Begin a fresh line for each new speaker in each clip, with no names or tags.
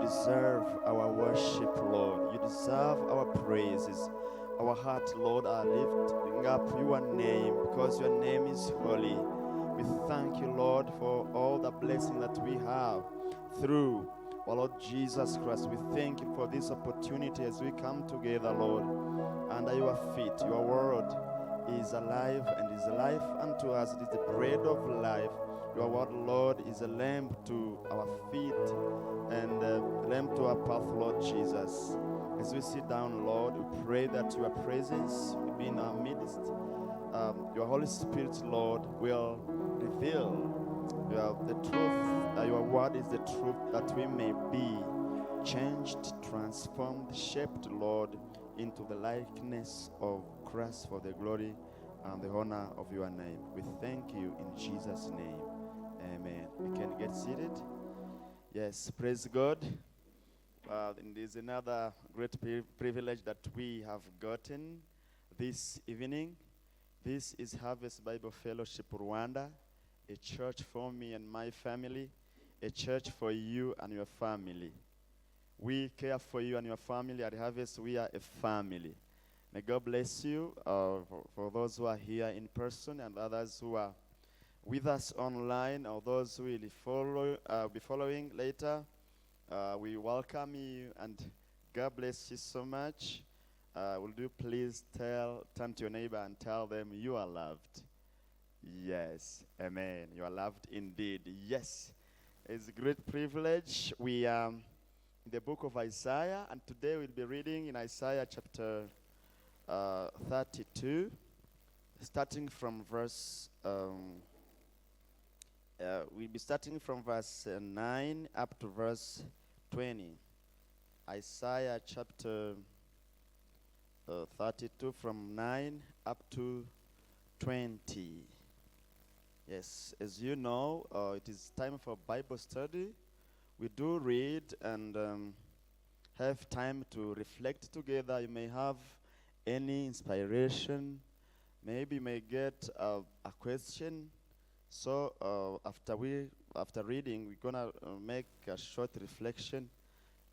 deserve our worship, Lord. You deserve our praises. Our heart, Lord, are lifting up your name because your name is holy. We thank you, Lord, for all the blessing that we have through our Lord Jesus Christ. We thank you for this opportunity as we come together, Lord, under your feet. Your word is alive and is life unto us. It is the bread of life. Your word, Lord, is a lamp to our feet and a lamp to our path, Lord Jesus. As we sit down, Lord, we pray that your presence will be in our midst. Your Holy Spirit, Lord, will reveal the truth. Your word is the truth, that we may be changed, transformed, shaped, Lord, into the likeness of Christ for the glory and the honor of your name. We thank you in Jesus' name. Amen. We can get seated. Yes, praise God. And there's another great privilege that we have gotten this evening. This is Harvest Bible Fellowship Rwanda, a church for me and my family, a church for you and your family. We care for you and your family. At Harvest, we are a family. May God bless you for those who are here in person and others who are with us online, or those who will be following later. We welcome you and God bless you so much. Will you please turn to your neighbor and tell them you are loved? Yes, amen. You are loved indeed. Yes, it's a great privilege. We are in the book of Isaiah, and today we'll be reading in Isaiah chapter 32, starting from verse. We'll be starting from verse 9 up to verse 20. Isaiah chapter 32 from 9 up to 20. Yes, as you know, it is time for Bible study. We do read and have time to reflect together. You may have any inspiration. Maybe you may get a question. So after reading, we're gonna make a short reflection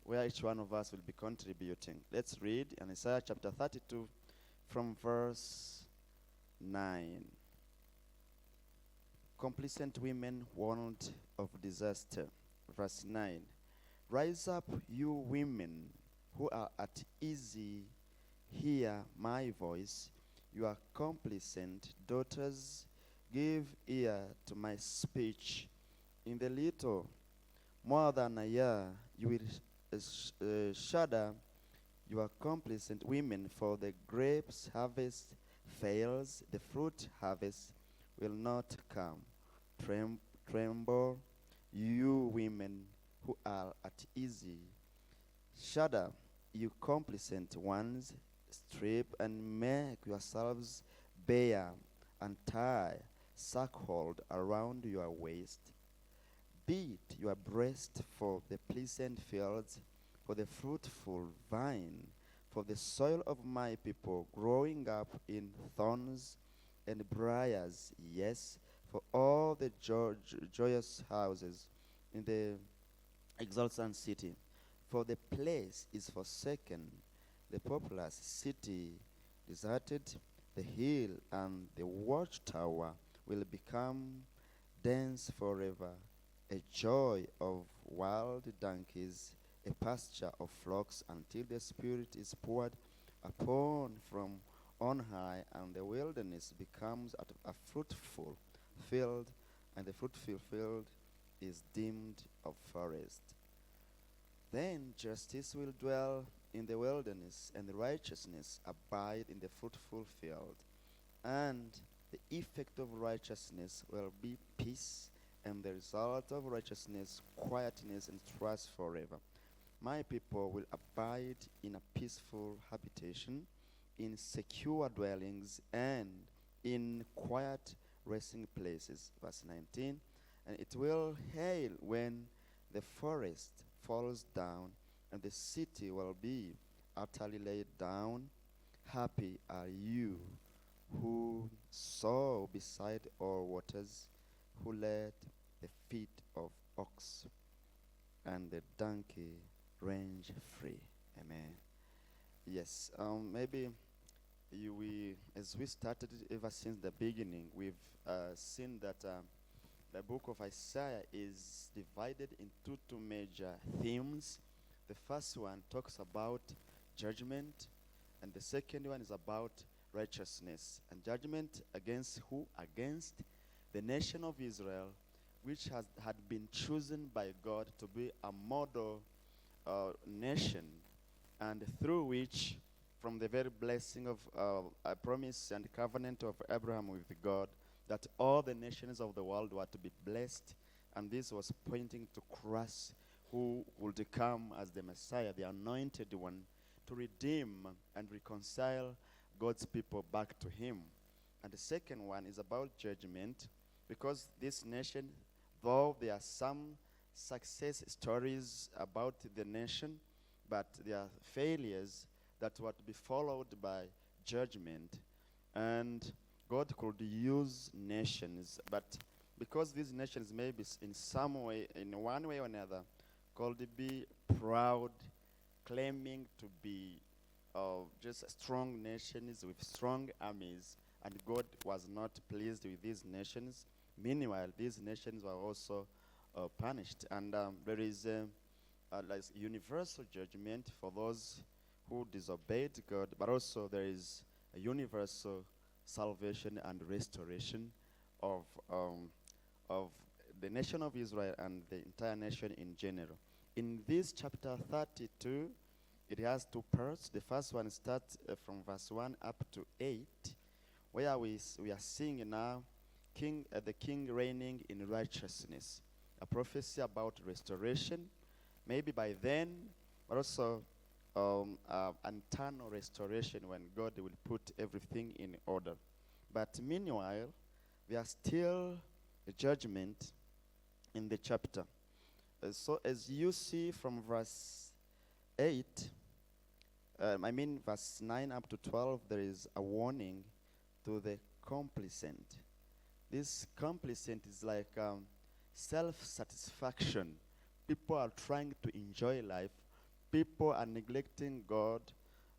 where each one of us will be contributing. Let's read in Isaiah chapter 32 from verse 9. Complacent women warned of disaster. Verse 9. Rise up, you women who are at ease, hear my voice. You are complacent daughters, give ear to my speech. In the little more than a year, you will shudder. You are complacent women, for the grapes harvest fails, the fruit harvest will not come. Tremble, you women who are at ease. Shudder, you complacent ones. Strip and make yourselves bare, and tie sackhold around your waist. Beat your breast for the pleasant fields, for the fruitful vine, for the soil of my people growing up in thorns and briars, yes, for all the joyous houses in the exultant city. For the place is forsaken, the populous city deserted, the hill and the watchtower will become dense forever, a joy of wild donkeys, a pasture of flocks, until the Spirit is poured upon from on high, and the wilderness becomes a fruitful field, and the fruitful field is deemed a forest. Then justice will dwell in the wilderness, and righteousness abide in the fruitful field. And the effect of righteousness will be peace, and the result of righteousness, quietness and trust forever. My people will abide in a peaceful habitation, in secure dwellings, and in quiet resting places. Verse 19. And it will hail when the forest falls down, and the city will be utterly laid down. Happy are you who sow beside all waters, who led the feet of ox and the donkey range free. Amen. Yes. Maybe as we started ever since the beginning, we've seen that the book of Isaiah is divided into two major themes. The first one talks about judgment, and the second one is about righteousness. And judgment against who? Against the nation of Israel, which had been chosen by God to be a model nation, and through which, from the very blessing of a promise and covenant of Abraham with God, that all the nations of the world were to be blessed, and this was pointing to Christ, who would come as the Messiah, the anointed one, to redeem and reconcile God's people back to him. And the second one is about judgment, because this nation, though there are some success stories about the nation, but there are failures that were to be followed by judgment. And God could use nations, but because these nations may be in some way, in one way or another, could be proud, claiming to be just strong nations with strong armies, and God was not pleased with these nations. Meanwhile, these nations were also punished, and there is like universal judgment for those who disobeyed God, but also there is a universal salvation and restoration of the nation of Israel and the entire nation in general. In this chapter 32, it has two parts. The first one starts from verse 1 up to 8, where we are seeing now the king reigning in righteousness, a prophecy about restoration, maybe by then, but also an eternal restoration when God will put everything in order. But meanwhile, there are still a judgment in the chapter. So as you see from verse 8, verse 9 up to 12, there is a warning to the complacent. This complacent is like self-satisfaction. People are trying to enjoy life. People are neglecting God.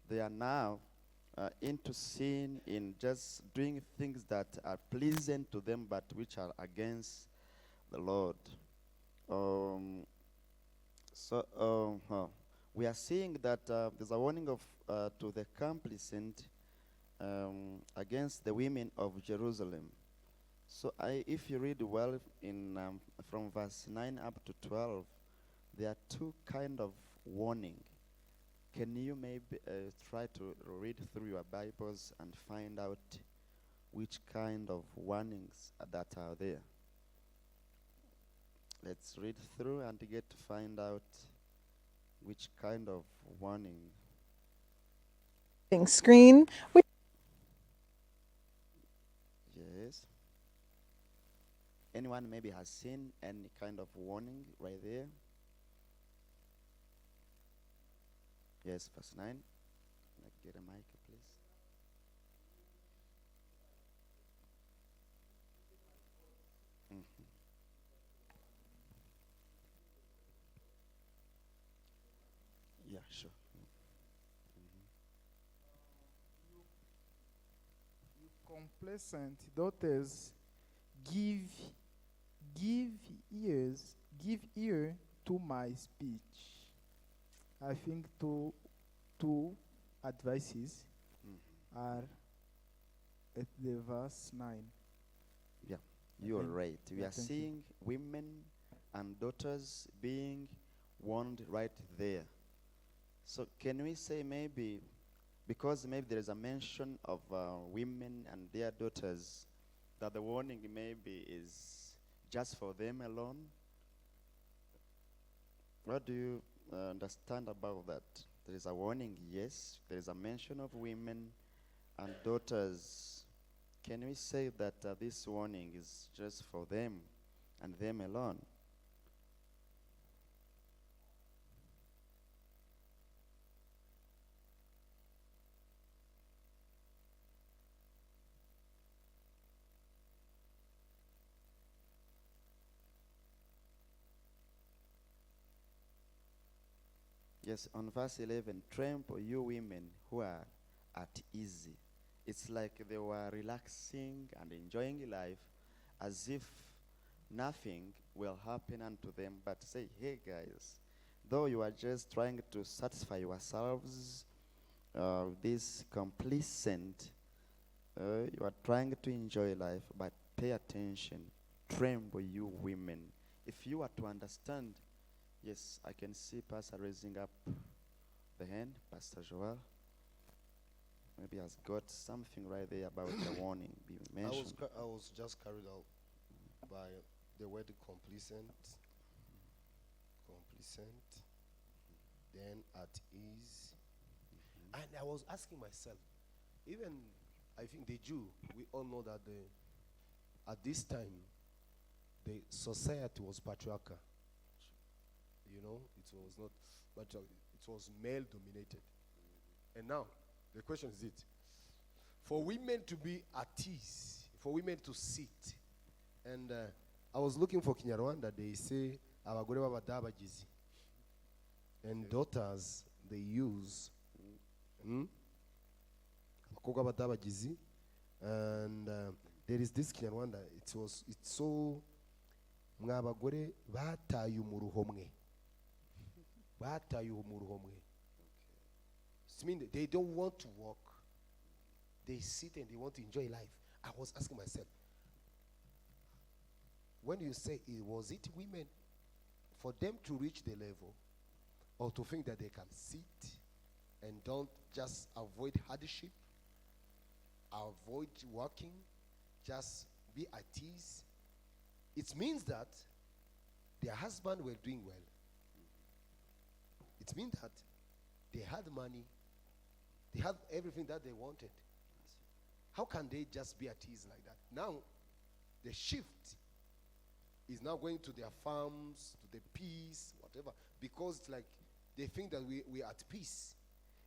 They are now into sin, in just doing things that are pleasant to them but which are against the Lord. We are seeing that there's a warning to the complacent against the women of Jerusalem. So if you read well from verse 9 up to 12, there are two kind of warning. Can you maybe try to read through your Bibles and find out which kind of warnings that are there? Let's read through and get to find out which kind of warning.
Screen.
Yes. Anyone maybe has seen any kind of warning right there? Yes, verse 9. Get a mic, please. Mm-hmm. Yeah, sure.
You complacent daughters, give give give ear to my speech. I think two advices
Mm-hmm.
are at the verse 9.
Yeah, you're
Okay.
right. We
Yeah,
are
thank you.
seeing women and daughters being warned right there. So can we say maybe, because maybe there is a mention of women and their daughters, that the warning maybe is just for them alone? What do you understand about that? There is a warning, yes. There is a mention of women and daughters. Can we say that this warning is just for them and them alone? Yes, on verse 11, tremble, you women who are at ease. It's like they were relaxing and enjoying life as if nothing will happen unto them. But say, hey guys, though you are just trying to satisfy yourselves, this complacent, you are trying to enjoy life, but pay attention. Tremble, you women. If you are to understand, yes, I can see Pastor raising up the hand, Pastor Joel. Maybe has got something right there about the warning being mentioned.
I was just carried out by the word complacent, then at ease. And I was asking myself, even I think the Jew, we all know that at this time, the society was patriarchal. You know, it was not patriarchal, it was male dominated. And now, the question is it. For women to be at ease, for women to sit, and I was looking for Kinyarwanda, they say, abagore b'abadabagizi. And daughters, they use abakobwa b'abadabagizi. And there is this Kinyarwanda, it's so, mwabagore bataye umuruho mwe. Bataye umuruho mwe. It means they don't want to walk. They sit and they want to enjoy life. I was asking myself, when you say, was it women, for them to reach the level, or to think that they can sit and don't just avoid hardship, avoid working, just be at ease? It means that their husband were doing well. It means that they had money, they had everything that they wanted. How can they just be at ease like that? Now, the shift is now going to their farms, to the peace, whatever, because it's like they think that we are at peace.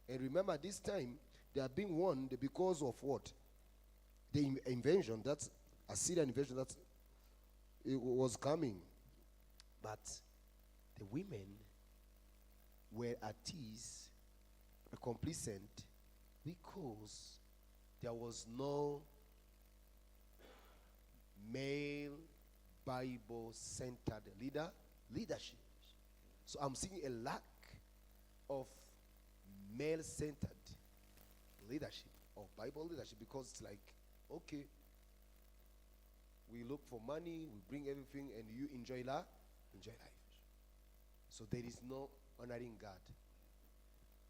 And remember, this time, they are being warned because of what? The invasion, that's Assyrian invasion, that it was coming. But the women were at ease, complacent, because there was no male Bible-centered leadership. So I'm seeing a lack of male-centered leadership, of Bible leadership, because it's like, okay, we look for money, we bring everything, and you enjoy life. So there is no honoring God.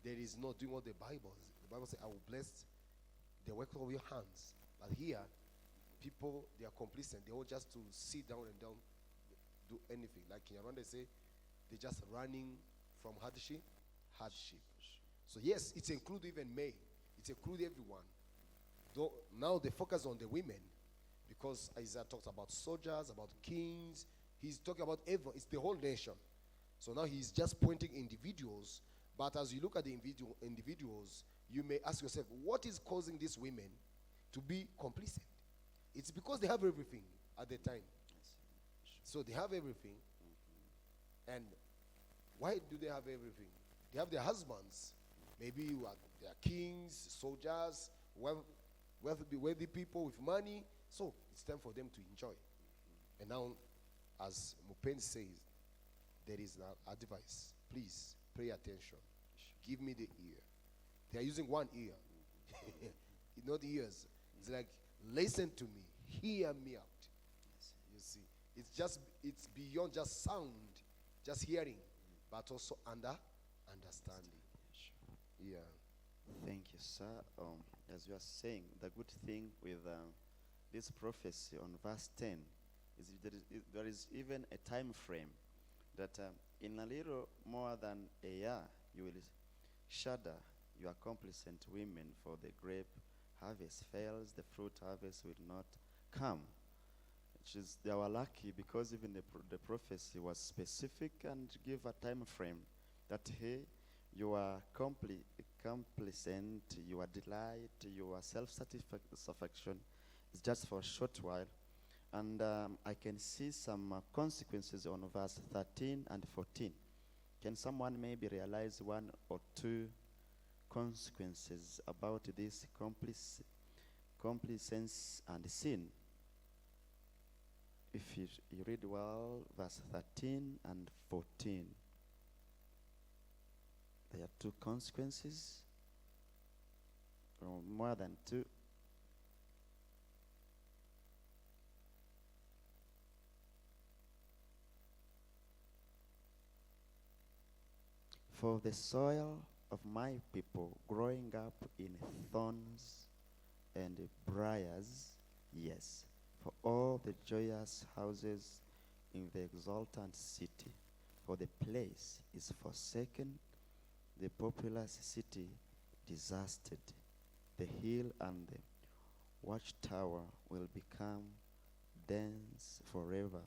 There is no doing what the Bible says. The Bible says, I will bless the work of your hands. But here, people, they are complacent. They all just to sit down and don't do anything. Like in Rwanda, they say, they're just running from hardship. So yes, it's include even men. It's include everyone. Though now they focus on the women, because Isaiah talks about soldiers, about kings. He's talking about everyone. It's the whole nation. So now he's just pointing individuals. But as you look at the individuals, you may ask yourself, what is causing these women to be complacent? It's because they have everything at the time. So they have everything. And why do they have everything? They have their husbands. Maybe they are kings, soldiers, wealthy people with money. So it's time for them to enjoy. And now, as Mupen says, there is an advice. Please pay attention. Give me the ear. They are using one ear. Not ears. It's like, listen to me. Hear me out. You see, it's beyond just sound, just hearing, but also understanding. Yeah.
Thank you, sir. As you are saying, the good thing with this prophecy on verse 10 is there is even a time frame that in a little more than a year you will shudder, you are complacent women, for the grape harvest fails, the fruit harvest will not come. They were lucky because even the prophecy was specific and give a time frame that, hey, you are complacent, you are delight, you are self-satisfaction. It's just for a short while. And I can see some consequences on verse 13 and 14. Can someone maybe realize one or two consequences about this complacence and sin? If you read well, verse 13 and 14, there are two consequences, or more than two. For the soil of my people growing up in thorns and briars, yes, for all the joyous houses in the exultant city, for the place is forsaken, the populous city disastered, the hill and the watchtower will become dens forever,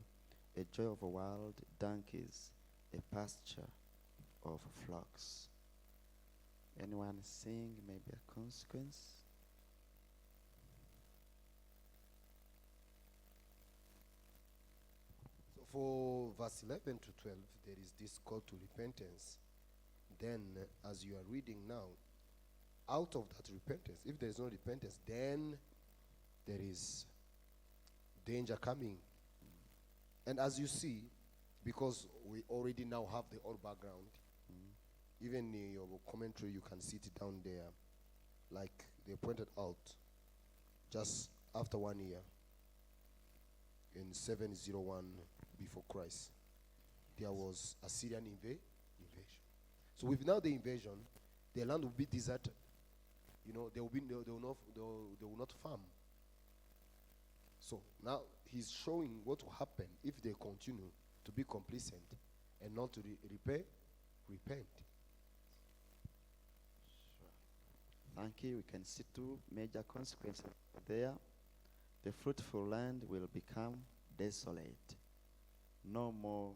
a joy of wild donkeys, a pasture of flocks. Anyone seeing maybe a consequence?
So for verse 11 to 12, there is this call to repentance. Then, as you are reading now, out of that repentance, if there is no repentance, then there is danger coming. And as you see, because we already now have the whole background, even in your commentary, you can see it down there, like they pointed out, just after 1 year, in 701 before Christ, there was Assyrian invasion. So with now the invasion, the land will be deserted. You know, they will not farm. So now he's showing what will happen if they continue to be complacent and not to repent.
Thank you. We can see two major consequences there. The fruitful land will become desolate. No more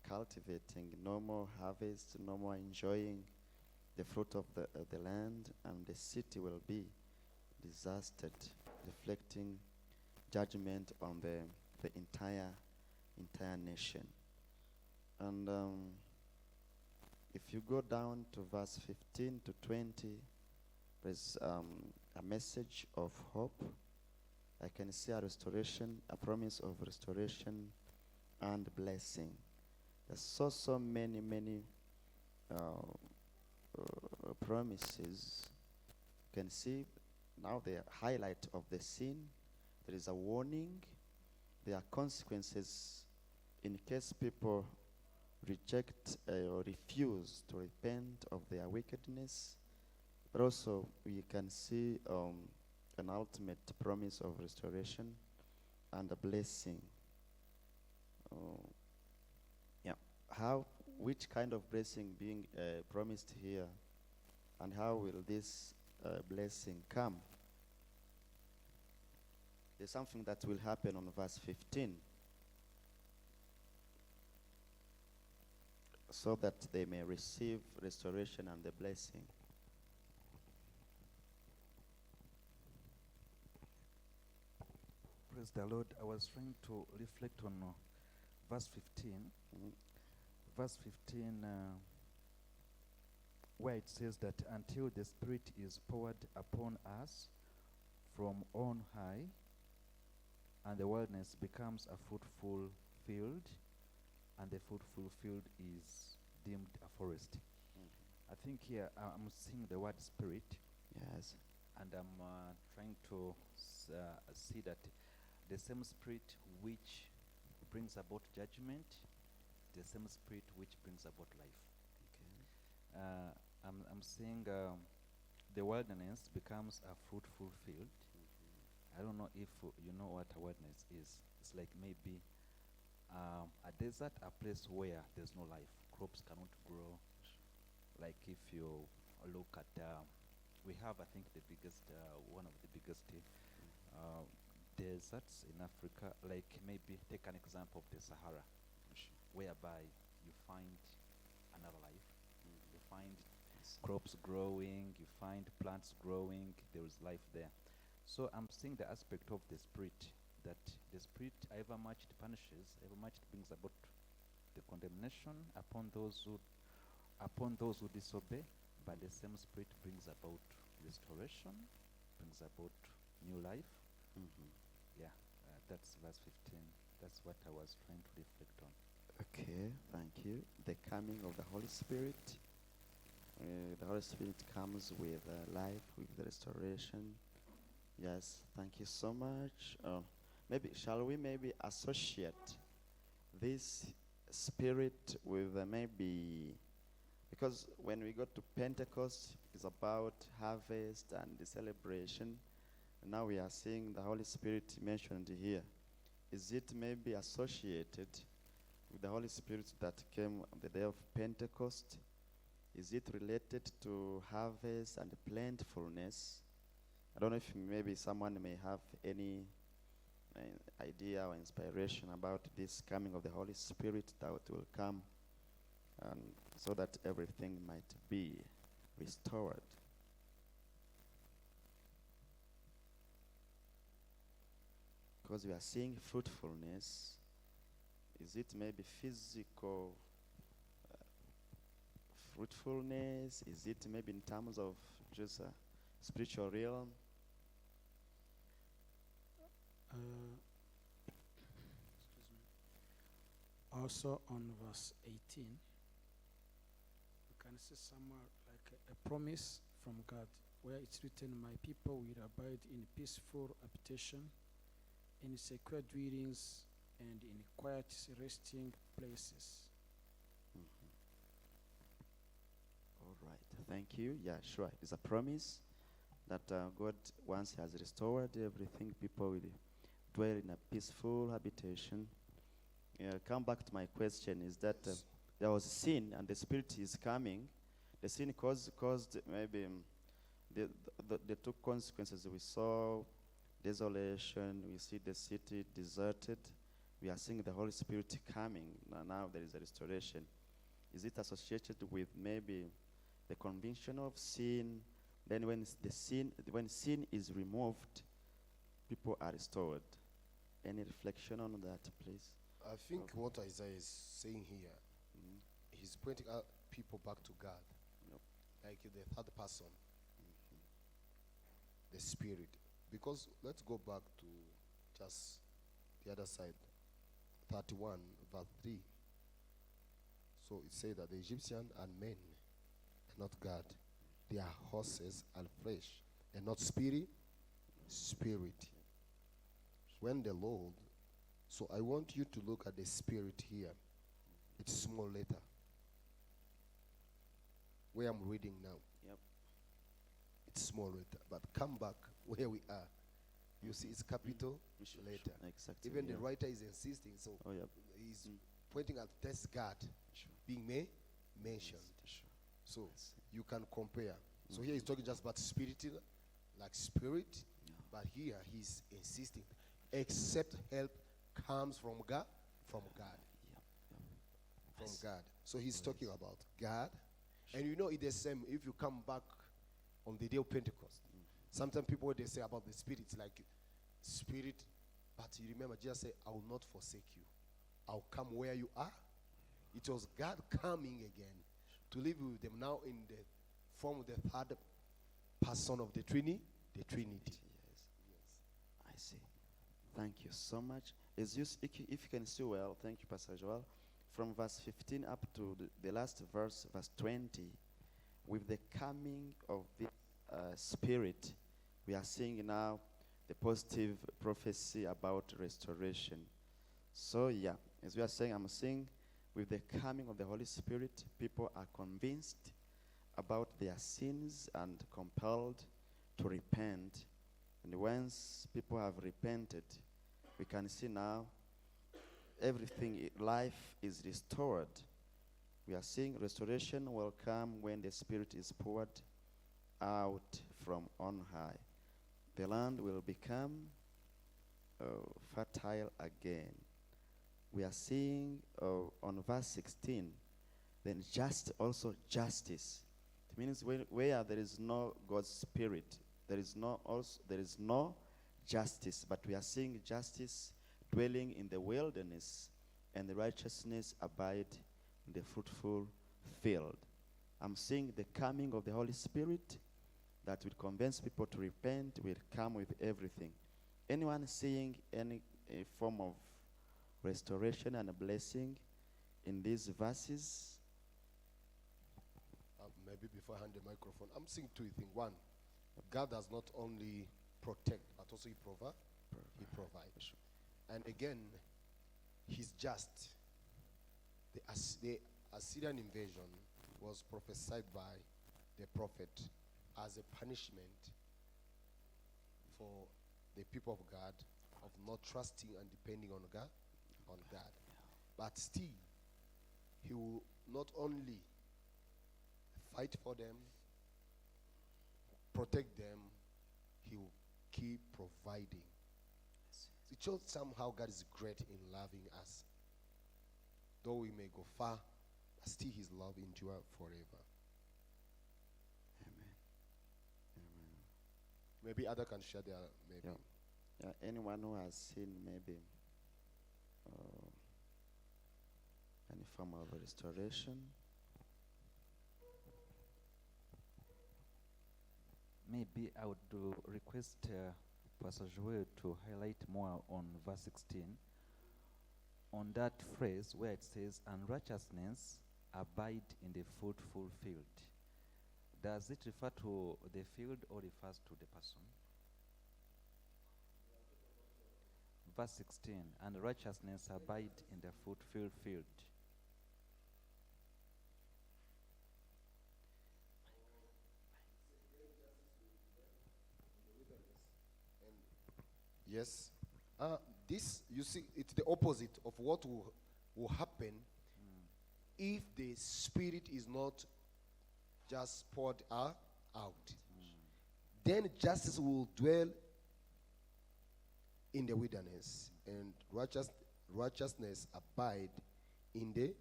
cultivating, no more harvest, no more enjoying the fruit of the land, and the city will be disastered, reflecting judgment on the entire nation. And if you go down to verse 15 to 20, there's a message of hope. I can see a restoration, a promise of restoration and blessing. There's so many promises. You can see now the highlight of the sin. There is a warning. There are consequences in case people reject or refuse to repent of their wickedness. But also we can see an ultimate promise of restoration and a blessing. Which kind of blessing being promised here, and how will this blessing come? There's something that will happen on verse 15. So that they may receive restoration and the blessing.
Praise the Lord. I was trying to reflect on verse 15. Verse 15, where it says that until the Spirit is poured upon us from on high, and the wilderness becomes a fruitful field, and the fruitful field is deemed a forest. I think here I'm seeing the word Spirit.
Yes.
And I'm trying to see that the same Spirit which brings about judgment, the same Spirit which brings about life.
Okay.
I'm seeing the wilderness becomes a fruitful field. I don't know if you know what a wilderness is. It's like maybe a desert, a place where there's no life. Crops cannot grow. Like if you look at, we have, I think, the biggest, one of the biggest deserts in Africa. Like maybe take an example of the Sahara, whereby you find another life. You find crops growing, you find plants growing, there is life there. So I'm seeing the aspect of the Spirit, that the Spirit, however much it punishes, however much it brings about the condemnation upon those who disobey, but the same Spirit brings about restoration, brings about new life.
Mhm.
Yeah, that's verse 15. That's what I was trying to reflect on.
Okay, thank you. The coming of the Holy Spirit. The Holy Spirit comes with life, with the restoration. Yes, thank you so much. Maybe shall we maybe associate this spirit with maybe, because when we go to Pentecost, it's about harvest and the celebration. Now we are seeing the Holy Spirit mentioned here. Is it maybe associated with the Holy Spirit that came on the day of Pentecost? Is it related to harvest and plentifulness? I don't know if maybe someone may have any idea or inspiration about this coming of the Holy Spirit that will come, and so that everything might be restored. Because we are seeing fruitfulness. Is it maybe physical fruitfulness? Is it maybe in terms of just a spiritual realm?
Excuse me. Also on verse 18, we can see somewhere like a promise from God where it's written, "My people will abide in peaceful habitation, in secure dwellings, and in quiet resting places."
All right, thank you. Yeah, sure. It's a promise that God, once He has restored everything, people will dwell in a peaceful habitation. Come back to my question: is that there was sin and the Spirit is coming? The sin caused maybe the two consequences. We saw desolation. We see the city deserted. We are seeing the Holy Spirit coming. Now there is a restoration. Is it associated with maybe the conviction of sin? Then when sin is removed, people are restored. Any reflection on that, please?
I think what Isaiah is saying here, he's pointing out people back to God,
Yep.
like the third person, the Spirit. Because let's go back to just the other side, 31 verse 3. So it says that the Egyptian are men and not God. They are horses and flesh and not spirit. When the Lord, so I want you to look at the Spirit here. It's small letter. Where I'm reading now.
Yep.
It's small letter. But come back where we are. You see it's capital letter.
Exactly.
Even the
yeah.
writer is insisting. So
Oh, yeah.
he's pointing at this God
Sure.
being mentioned.
Sure.
So
I see.
you can compare. So here he's talking just about spirit, like spirit.
Yeah.
But here he's insisting, except help comes from God, from God,
Yeah.
from
Yes.
God. So he's talking
yes.
about God. And you know it's the same if you come back on the day of Pentecost. Sometimes people, what they say about the spirit, it's like spirit, but you remember Jesus said, "I will not forsake you. I'll come where you are." It was God coming again to live with them now in the form of the third person of the Trinity.
Yes. I see. Thank you so much. If you can see well, thank you, Pastor Joel. From verse 15 up to the last verse, verse 20, with the coming of the Spirit, we are seeing now the positive prophecy about restoration. So yeah, as we are saying, I'm saying with the coming of the Holy Spirit, people are convinced about their sins and compelled to repent. And once people have repented, we can see now everything, life is restored. We are seeing restoration will come when the Spirit is poured out from on high. The land will become fertile again. We are seeing on verse 16, then also justice. It means where there is no God's Spirit, there is no justice. But we are seeing justice dwelling in the wilderness and the righteousness abide in the fruitful field. I'm seeing the coming of the Holy Spirit that will convince people to repent, will come with everything. Anyone seeing any form of restoration and a blessing in these verses?
Maybe before I hand the microphone, I'm seeing two things. One, God does not only protect, but also He provides. And again, He's just. The Assyrian invasion was prophesied by the prophet as a punishment for the people of God of not trusting and depending on God. But still, He will not only fight for them, protect them, He will keep providing. It shows somehow God is great in loving us. Though we may go far, but still His love endures forever.
Amen. Amen.
Maybe other can share their maybe.
Yeah, anyone who has seen maybe any form of restoration?
Maybe I would request Pastor Joel to highlight more on verse 16, on that phrase where it says, "And righteousness abide in the fruitful field." Does it refer to the field or refers to the person? Verse 16, "And righteousness abide in the fruitful field."
Yes. This, you see, it's the opposite of what will happen if the Spirit is not just poured out. Then justice will dwell in the wilderness, and righteousness abide in the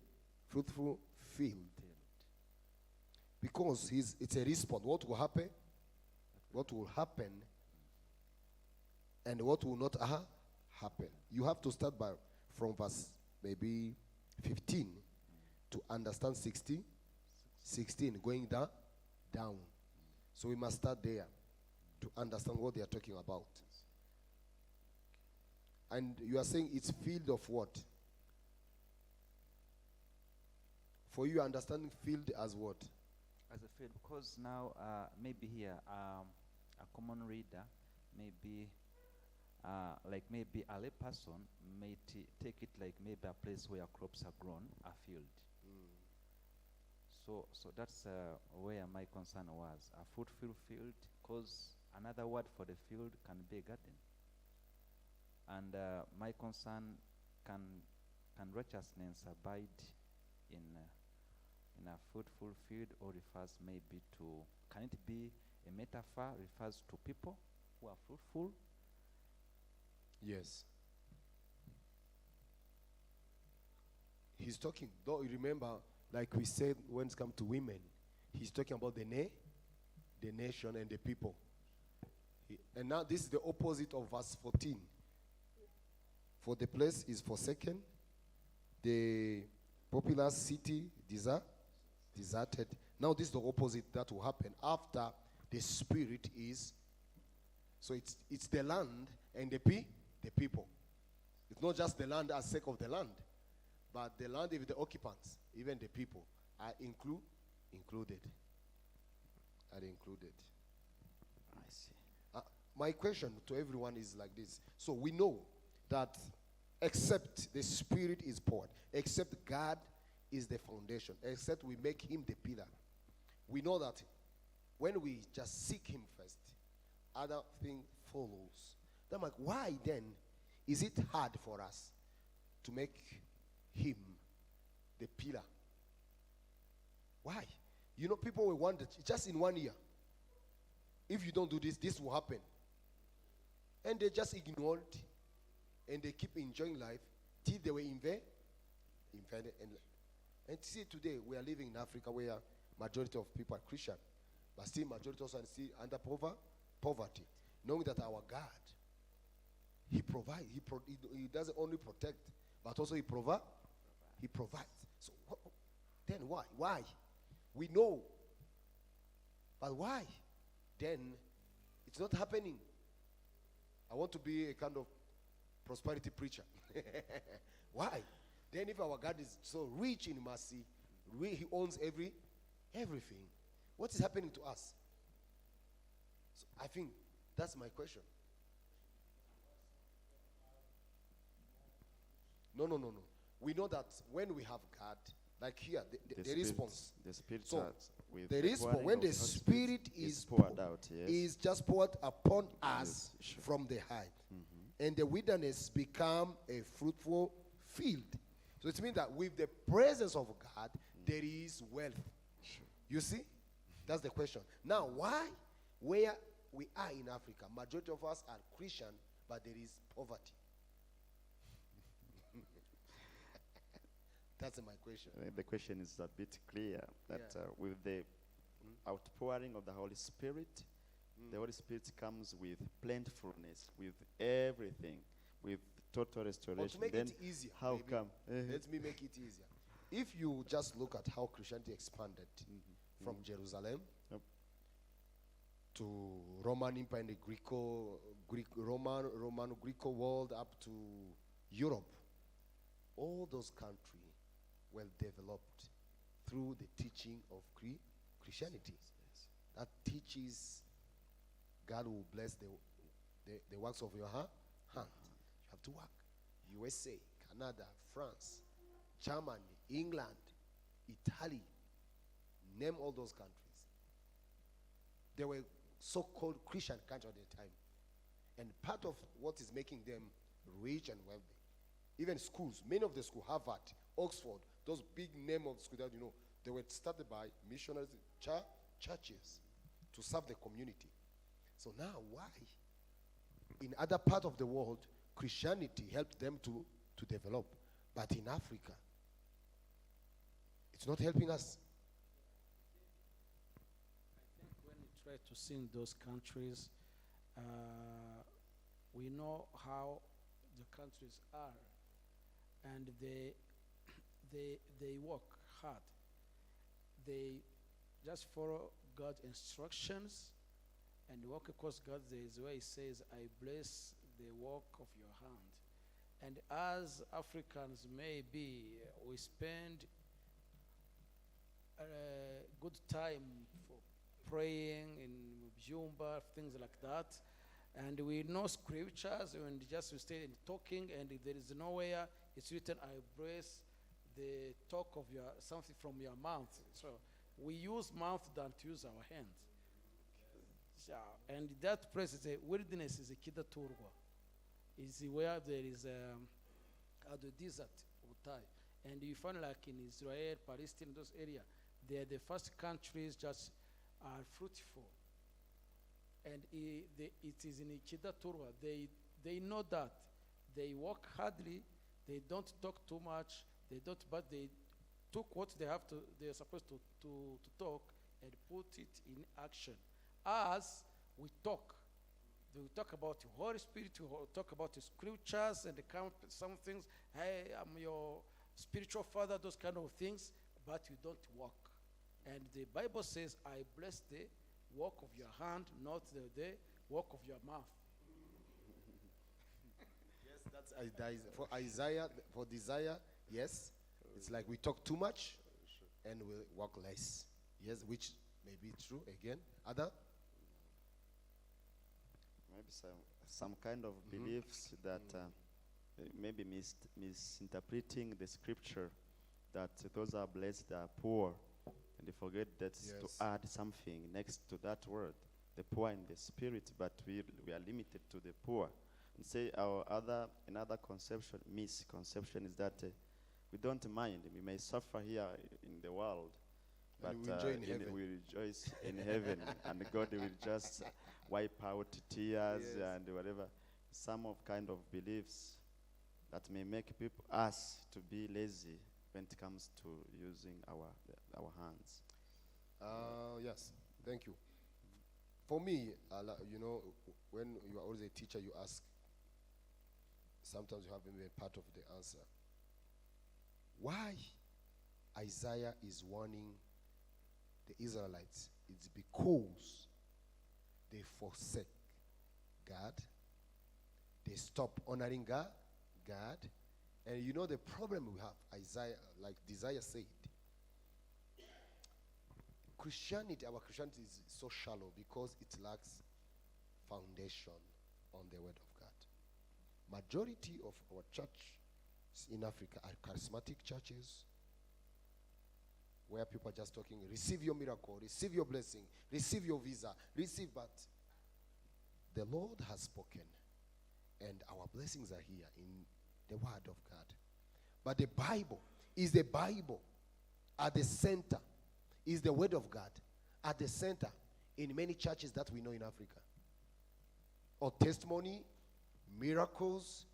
fruitful field. Because it's a response. What will happen? What will happen? And what will not happen? You have to start from verse maybe 15 to understand 16 going down. So we must start there to understand what they are talking about. And you are saying it's field of what? For you, understanding field as what?
As a field, because now maybe here a common reader maybe like maybe a lay person may take it like maybe a place where crops are grown, a field. So that's where my concern was, a fruitful field, because another word for the field can be a garden. And my concern, can righteousness abide in a fruitful field, or refers maybe to, can it be a metaphor, refers to people who are fruitful?
Yes. He's talking, though you remember, like we said when it comes to women, he's talking about the nation and the people. And now this is the opposite of verse 14. For the place is forsaken, the populous city deserted. Now this is the opposite that will happen after the Spirit is. So it's the land and the people. It's not just the land as sake of the land, but the land with the occupants, even the people, are included. Are included.
I see.
My question to everyone is like this. So we know that except the Spirit is poured, except God is the foundation, except we make Him the pillar, we know that when we just seek Him first, other thing follows. Then I'm like, why then is it hard for us to make Him the pillar? Why? You know, people will wonder, just in 1 year, if you don't do this, this will happen. And they just ignored, and they keep enjoying life till they were invented. And see, today we are living in Africa where majority of people are Christian, but still majority also are still under poverty, knowing that our God, He provides. He doesn't only protect, but also He provides. He provides. So then why? Why? We know. But why? Then it's not happening. I want to be a kind of prosperity preacher. Why? Then if our God is so rich in mercy, he owns everything, what is happening to us? So I think that's my question. No. We know that when we have God, like here, the response.
The Spirit
So,
starts with
the response,
pouring
when
of
the
Holy
Spirit is
poured out, yes.
is just poured upon us
Yes, sure.
from the high. And the wilderness become a fruitful field. So it means that with the presence of God, there is wealth. You see? That's the question. Now, why? Where we are in Africa, majority of us are Christian, but there is poverty. That's my question.
The question is a bit clear that with the outpouring of the Holy Spirit, the Holy Spirit comes with plentifulness, with everything, with total
But
restoration.
to make
Then
it easier,
how
maybe,
come?
let me make it easier. If you just look at how Christianity expanded from Jerusalem
Yep.
to Roman Empire and the Roman Greco world up to Europe, all those countries were developed through the teaching of Christianity. That teaches God will bless the works of your hand. You have to work. USA, Canada, France, Germany, England, Italy, name all those countries. They were so-called Christian countries at the time. And part of what is making them rich and wealthy, even schools, many of the schools, Harvard, Oxford, those big name of schools that you know, they were started by missionaries, churches to serve the community. So now why? In other parts of the world, Christianity helped them to develop. But in Africa, it's not helping us.
I think when we try to see in those countries, we know how the countries are, and they work hard. They just follow God's instructions and work because God is where He says, "I bless the work of your hand." And as Africans, maybe we spend a good time for praying in Jumba, things like that. And we know scriptures, and just we stay and talking, and there is nowhere it's written, "I bless the talk of your something from your mouth." So we use mouth than to use our hands. So, and that place is a wilderness, is a Kidaturwa. Is where there is the desert Utai. And you find like in Israel, Palestine, those areas, they are the first countries just are fruitful. And it is in Kidaturwa. They know that. They work hardly. They don't talk too much. But they took what they're supposed to talk and put it in action. As we talk about the Holy Spirit, we talk about the scriptures and some things. Hey, I'm your spiritual father, those kind of things, but you don't walk. And the Bible says, "I bless the work of your hand, not the work of your mouth."
Yes, that's for Isaiah, for desire. Yes, it's like we talk too much and we work less. Yes, which may be true again. Other?
Maybe some kind of beliefs that maybe misinterpreting the scripture that those are blessed, they are poor, and they forget that to add something next to that word, the poor in the spirit, but we are limited to the poor. And say another misconception is that we don't mind. We may suffer here in the world, but we rejoice in heaven, and God will just wipe out tears and whatever. Some of kind of beliefs that may make us to be lazy when it comes to using our hands.
Yes, thank you. For me, when you are always a teacher, you ask. Sometimes you have maybe a part of the answer. Why Isaiah is warning the Israelites? It's because they forsake God. They stop honoring God. And you know the problem we have, Isaiah, like Isaiah said, Christianity, our Christianity is so shallow because it lacks foundation on the word of God. Majority of our church in Africa are charismatic churches where people are just talking, receive your miracle, receive your blessing, receive your visa, receive, but the Lord has spoken and our blessings are here in the word of God. But the Bible is the Bible at the center, is the word of God at the center in many churches that we know in Africa. Or testimony, miracles.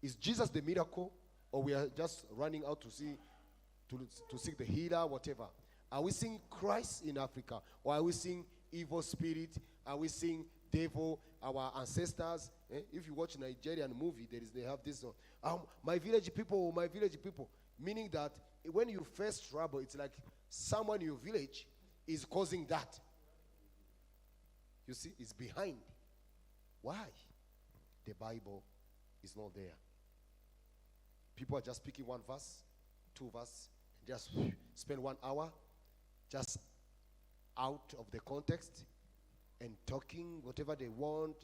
Is Jesus the miracle, or we are just running out to see, to seek the healer, whatever? Are we seeing Christ in Africa, or are we seeing evil spirit? Are we seeing devil, our ancestors? If you watch Nigerian movie, they have this song, my village people, meaning that when you face trouble, it's like someone in your village is causing that. You see, it's behind. Why? The Bible is not there. People are just picking one verse, two verse, just spend 1 hour just out of the context and talking whatever they want,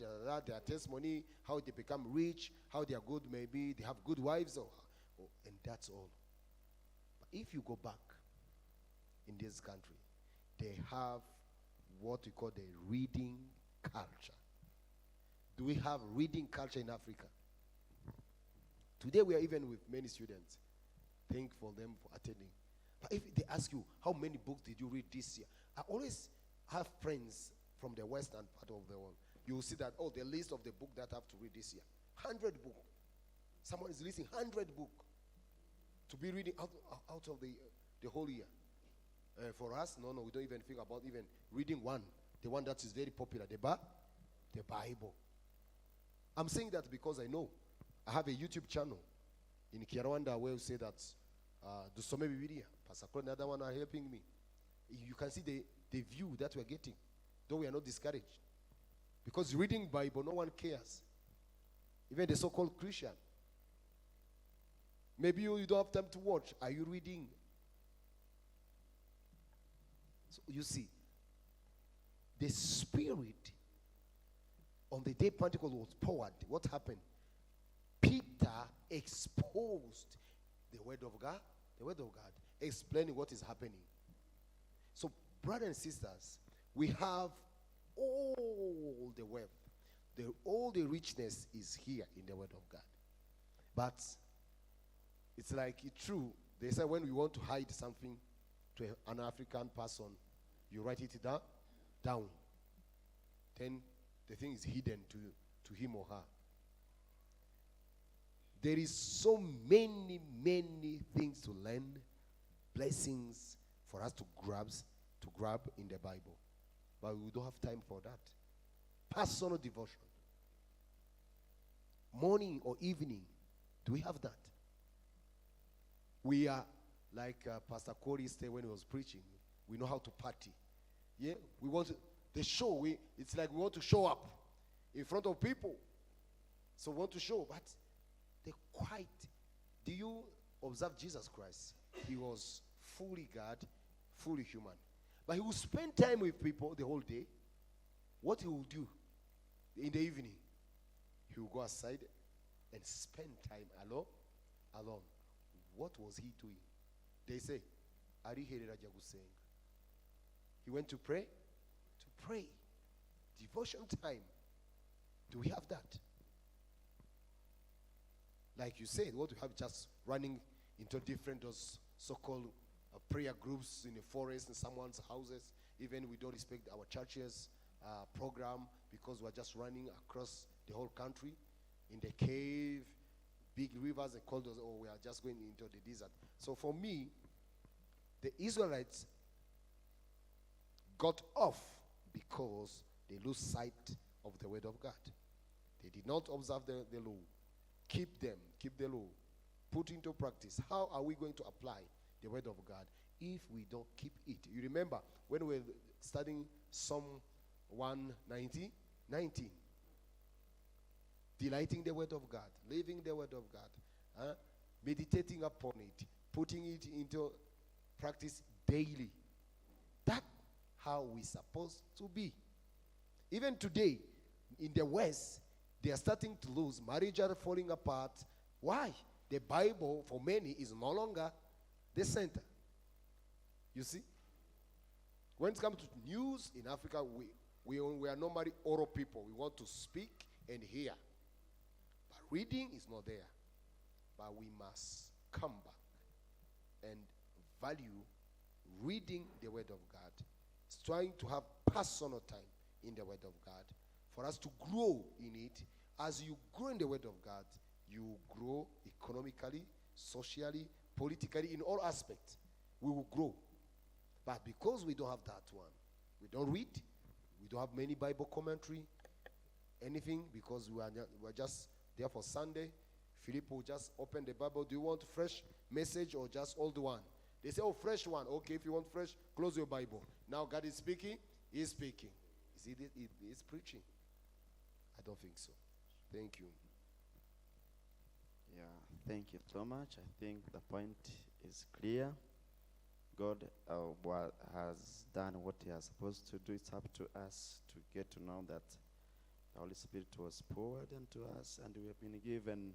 their testimony, how they become rich, how they are good, maybe they have good wives, and that's all. But if you go back in this country, they have what we call the reading culture. Do we have reading culture in Africa? Today we are even with many students. Thankful for them for attending. But if they ask you, how many books did you read this year? I always have friends from the western part of the world. You will see that, the list of the book that I have to read this year. 100 book. Someone is listing 100 book to be reading out of the whole year. For us, no, we don't even think about even reading one. The one that is very popular, the Bible. I'm saying that because I know. I have a YouTube channel in Kinyarwanda where we say that Dusome Bibilia, Pastor Claude and the other one are helping me. You can see the view that we're getting, though we are not discouraged. Because reading Bible, no one cares. Even the so-called Christian. Maybe you don't have time to watch. Are you reading? So you see, the Spirit on the day Pentecost was poured. What happened? Peter exposed the word of God, explaining what is happening. So, brothers and sisters, we have all the wealth, all the richness is here in the word of God. But it's like it's true. They say when we want to hide something to an African person, you write it down. Then the thing is hidden to him or her. There is so many things to learn, blessings for us to grab in the Bible. But we don't have time for that. Personal devotion. Morning or evening, do we have that? We are, like Pastor Corey said when he was preaching, we know how to party. Yeah, we want to, it's like we want to show up in front of people. So we want to show, but do you observe Jesus Christ? He was fully God, fully human. But he would spend time with people the whole day. What he will do in the evening, he will go aside and spend time alone. What was he doing? They say, he went to pray. Devotion time. Do we have that? Like you said, what we have just running into different those so-called prayer groups in the forest, in someone's houses. Even we don't respect our churches program because we're just running across the whole country in the cave, big rivers and corridors, or we are just going into the desert. So for me, the Israelites got off because they lose sight of the word of God. They did not observe the law. Keep the law. put into practice. How are we going to apply the word of God if we don't keep it? You remember when we were studying Psalm 119, delighting the word of God, living the word of God, meditating upon it, putting it into practice daily. That's how we're supposed to be. Even today, in the West, they are starting to lose. Marriages are falling apart. Why? The Bible, for many, is no longer the center. You see? When it comes to news in Africa, we are normally oral people. We want to speak and hear. But reading is not there. But we must come back and value reading the Word of God. It's trying to have personal time in the Word of God for us to grow in it. As you grow in the Word of God, you grow economically, socially, politically, in all aspects. We will grow. But because we don't have that one, we don't read, we don't have many Bible commentary, anything, because we are just there for Sunday. Philip will just open the Bible. Do you want fresh message or just old one? They say, oh, fresh one. Okay, if you want fresh, close your Bible. Now God is speaking. He is speaking. Is he is preaching? I don't think so. Thank you.
Yeah, thank you so much. I think the point is clear. God has done what he has supposed to do. It's up to us to get to know that the Holy Spirit was poured into us, and we have been given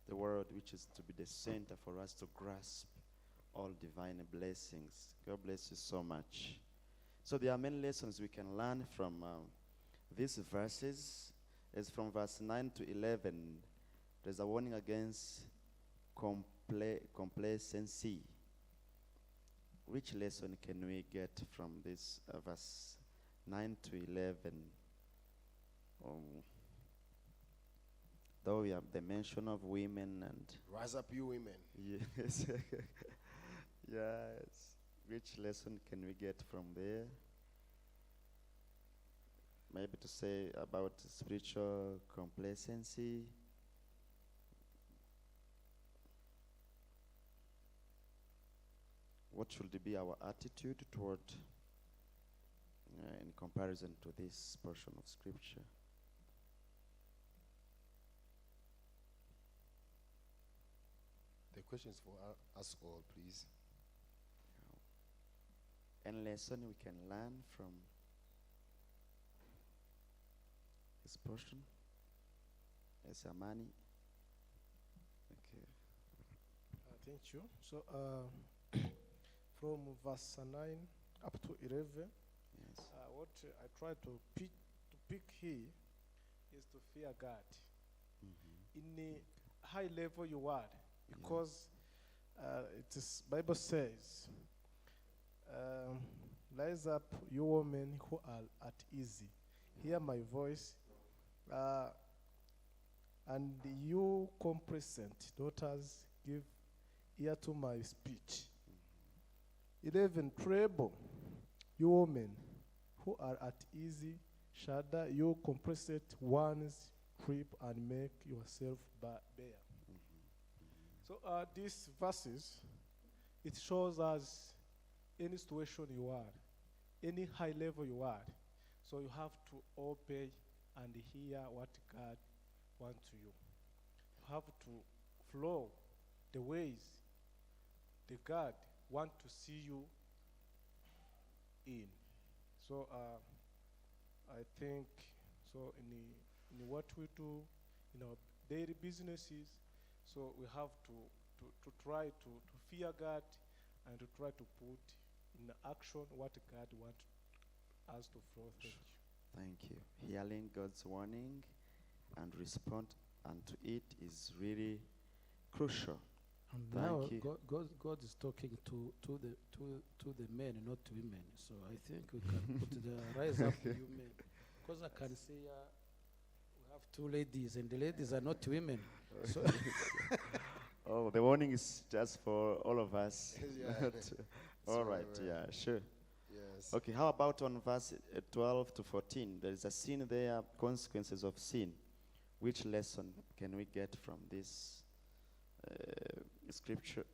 the word, which is to be the center for us to grasp all divine blessings. God bless you so much. So there are many lessons we can learn from these verses. As from verse 9 to 11, there's a warning against complacency. Which lesson can we get from this verse 9 to 11? Though we have the mention of women and...
Rise up, you women.
Yes. Yes. Which lesson can we get from there? Maybe to say about spiritual complacency. What should be our attitude toward, in comparison to this portion of Scripture?
The question is for us all, please.
Any lesson we can learn from this portion? Yes, Amani. Okay.
Thank you. So, from verse 9 up to 11,
Yes.
what I try to pick here is to fear God
Mm-hmm.
in a high level you are, because it is Bible says, rise up, you women who are at ease, hear my voice, and you complacent daughters, give ear to my speech. 11, treble, you women who are at ease, shudder, you complacent ones, creep and make yourself bare. So these verses, it shows us any situation you are, any high level you are. So you have to obey and hear what God wants to you. You have to flow the ways the God want to see you in. So I think so in what we do in our daily businesses, so we have to try to fear God and to try to put in action what God wants us to flow.
Thank you. Hearing God's warning and respond unto it is really crucial.
And
Thank
now
you.
God is talking to the men, not to women. So I think we can put the rise up you men, because I can see we have two ladies, and the ladies are not women. So
Oh, the warning is just for all of us.
Yeah.
All
So,
right, yeah, sure.
Yes.
Okay, how about on verse 12 to 14? There is a sin there, consequences of sin. Which lesson can we get from this scripture.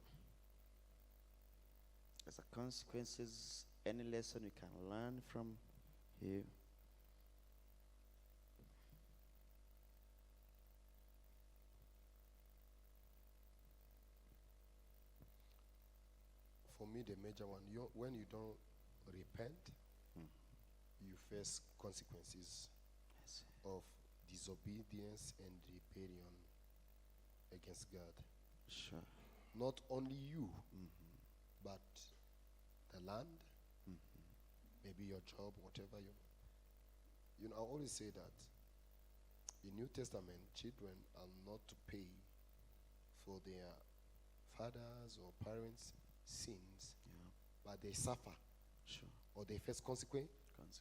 As a consequences, any lesson we can learn from here.
For me, the major one, when you don't repent,
Mm.
you face consequences
Yes.
of disobedience and rebellion against God.
Sure.
Not only you,
Mm-hmm.
but the land,
Mm-hmm.
maybe your job, whatever you. You know, I always say that in New Testament, children are not to pay for their fathers or parents' sins,
Yeah.
but they suffer
Sure.
or they face consequences.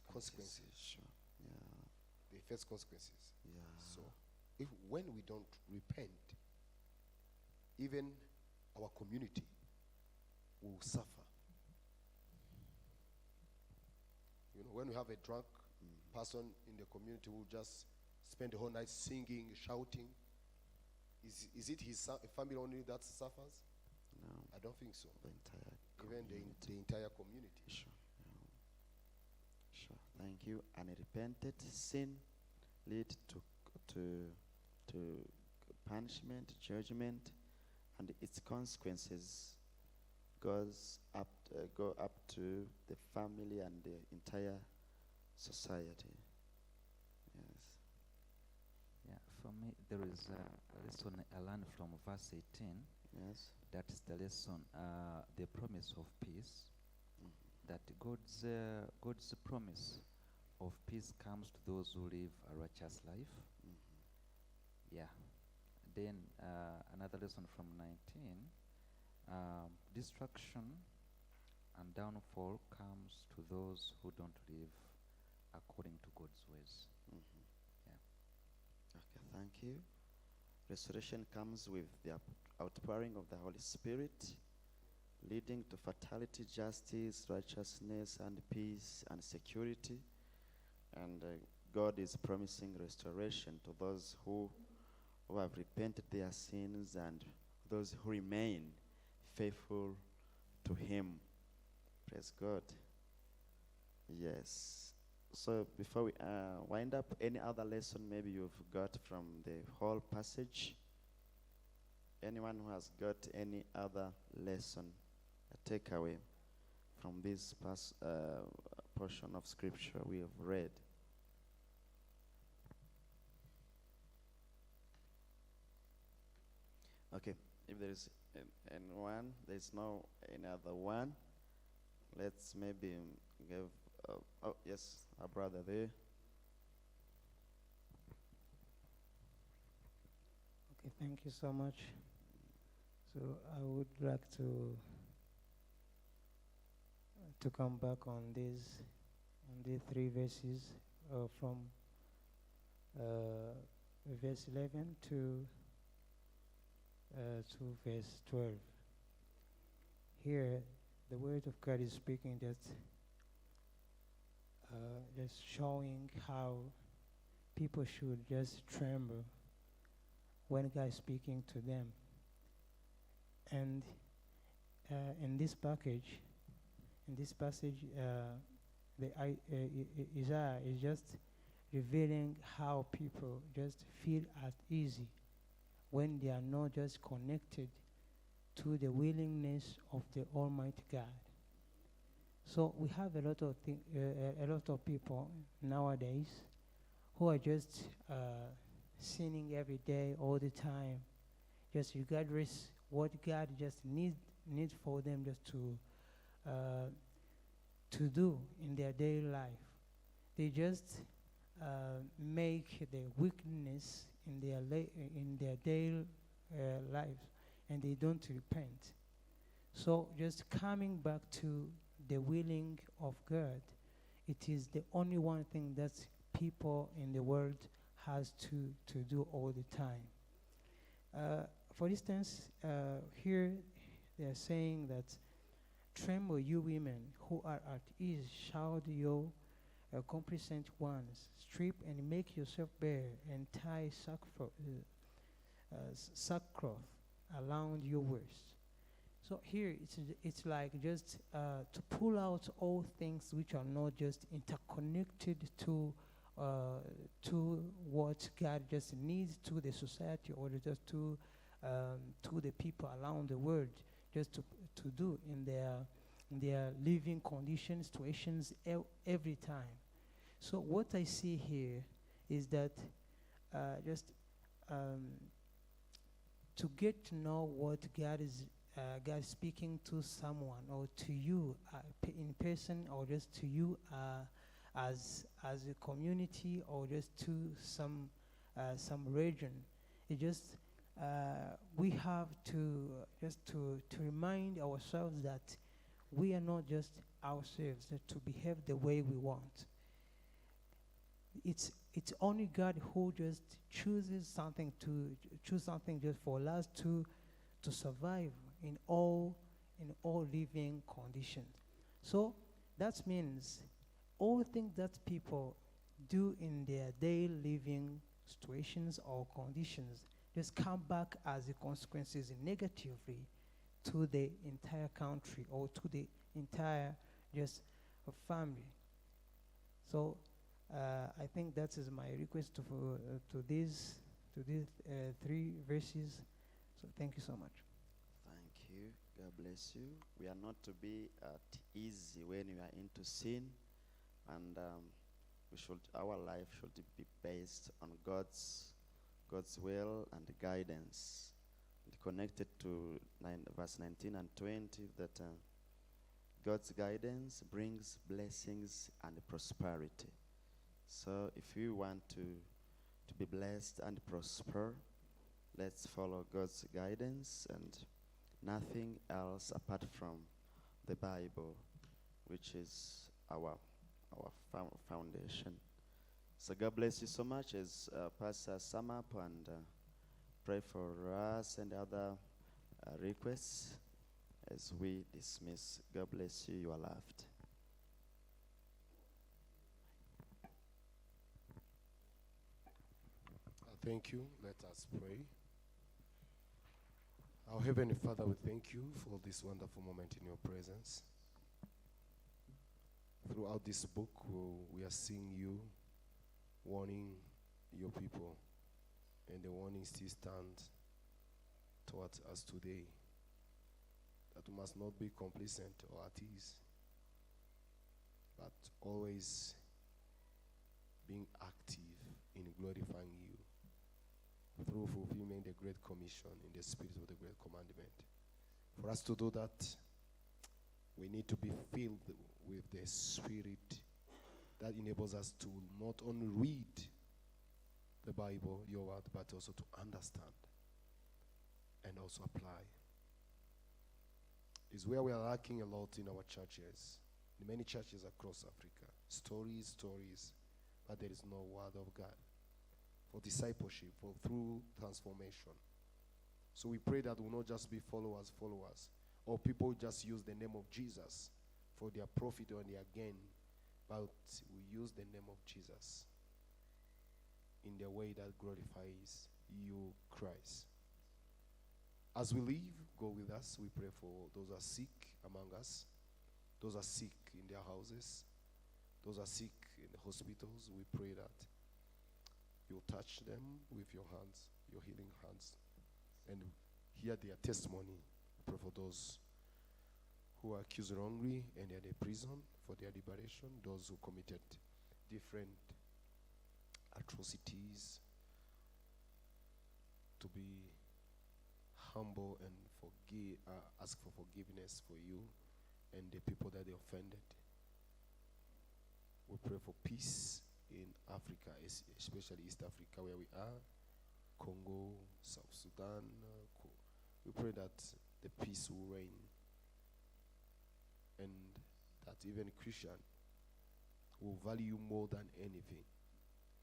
Consequences. Sure. Yeah.
They face consequences.
Yeah.
So, if when we don't repent, even our community will suffer. You know, when we have a drunk person in the community who just spend the whole night singing, shouting, is it his family only that suffers?
No.
I don't think so.
The entire
Even
community.
the entire community.
Sure. Yeah. Sure. Thank you. Unrepented sin lead to punishment, judgment, and its consequences go up to the family and the entire society. Yes.
Yeah, for me, there is a lesson I learned from verse 18.
Yes.
That is the lesson, the promise of peace.
Mhm.
That God's promise of peace comes to those who live a righteous life.
Mhm.
Yeah. Then another lesson from 19. Destruction and downfall comes to those who don't live according to God's ways.
Mhm.
Yeah.
Okay, thank you. Restoration comes with the outpouring of the Holy Spirit, leading to fertility, justice, righteousness, and peace and security. And God is promising restoration to those who have repented their sins and those who remain faithful to Him. Praise God. Yes. So before we wind up, any other lesson maybe you've got from the whole passage? Anyone who has got any other lesson, a takeaway from this portion of scripture we have read? Okay, if there is anyone, there is no another one. Let's maybe give. Oh yes, our brother there.
Okay, thank you so much. So I would like to come back on the three verses from verse 11 to verse 12. Here, the word of God is speaking that just showing how people should just tremble when God is speaking to them. And in this passage, Isaiah is just revealing how people just feel at ease when they are not just connected to the willingness of the Almighty God. So we have a lot of people nowadays who are just sinning every day, all the time, just regardless what God just need for them just to do in their daily life. They just make the weakness in their daily lives, and they don't repent. So just coming back to the willing of God, it is the only one thing that people in the world has to do all the time. For instance, here they are saying that, "Tremble, you women who are at ease, shout your complacent ones, strip and make yourself bare, and tie sackcloth around your words. So here it's like just to pull out all things which are not just interconnected uh, to what God just needs to the society or just to the people around the world, just to do in their living conditions, situations every time. So what I see here is that just um, to get to know what God speaking to someone or to you in person or just to you as a community or just to some region. It just we have to just to remind ourselves that we are not just ourselves to behave the way we want. It's only God who just chooses something to choose something just for us to survive in all living conditions. So that means all things that people do in their daily living situations or conditions just come back as the consequences negatively to the entire country or to the entire just family. So I think that is my request to these three verses. So thank you so much.
Thank you. God bless you. We are not to be at ease when we are into sin, and our life should be based on God's will and guidance. And connected to verse 19 and 20, that God's guidance brings blessings and prosperity. So if you want to be blessed and prosper, let's follow God's guidance and nothing else apart from the Bible, which is our foundation. So God bless you so much as Pastor sum up and pray for us and other requests as we dismiss. God bless you. You are loved.
Thank you. Let us pray. Our Heavenly Father, we thank you for this wonderful moment in your presence. Throughout this book, we are seeing you warning your people, and the warning still stands towards us today, that we must not be complacent or at ease, but always being active in glorifying you through fulfilling the Great Commission in the spirit of the Great Commandment. For us to do that, we need to be filled with the Spirit that enables us to not only read the Bible, your word, but also to understand and also apply. Is where we are lacking a lot in our churches, in many churches across Africa. Stories, but there is no word of God for discipleship, for through transformation. So we pray that we will not just be followers, or people who just use the name of Jesus for their profit or their gain, but we use the name of Jesus in the way that glorifies you, Christ. As we leave, go with us. We pray for those who are sick among us, those who are sick in their houses, those who are sick in the hospitals. We pray that you'll touch them with your hands, your healing hands, and hear their testimony. Pray for those who are accused wrongly and are in prison for their liberation, those who committed different atrocities, to be humble and ask for forgiveness for you and the people that they offended. We pray for peace in Africa, especially East Africa where we are, Congo, South Sudan. We pray that the peace will reign, and that even Christian will value you more than anything,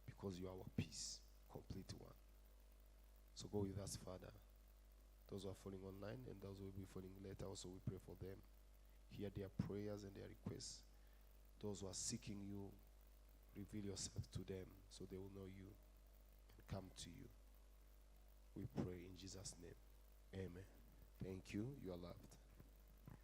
because you are our peace, complete one. So go with us, Father. Those who are following online and those who will be following later, also we pray for them. Hear their prayers and their requests. Those who are seeking you, reveal yourself to them so they will know you and come to you. We pray in Jesus' name. Amen. Thank you. You are loved.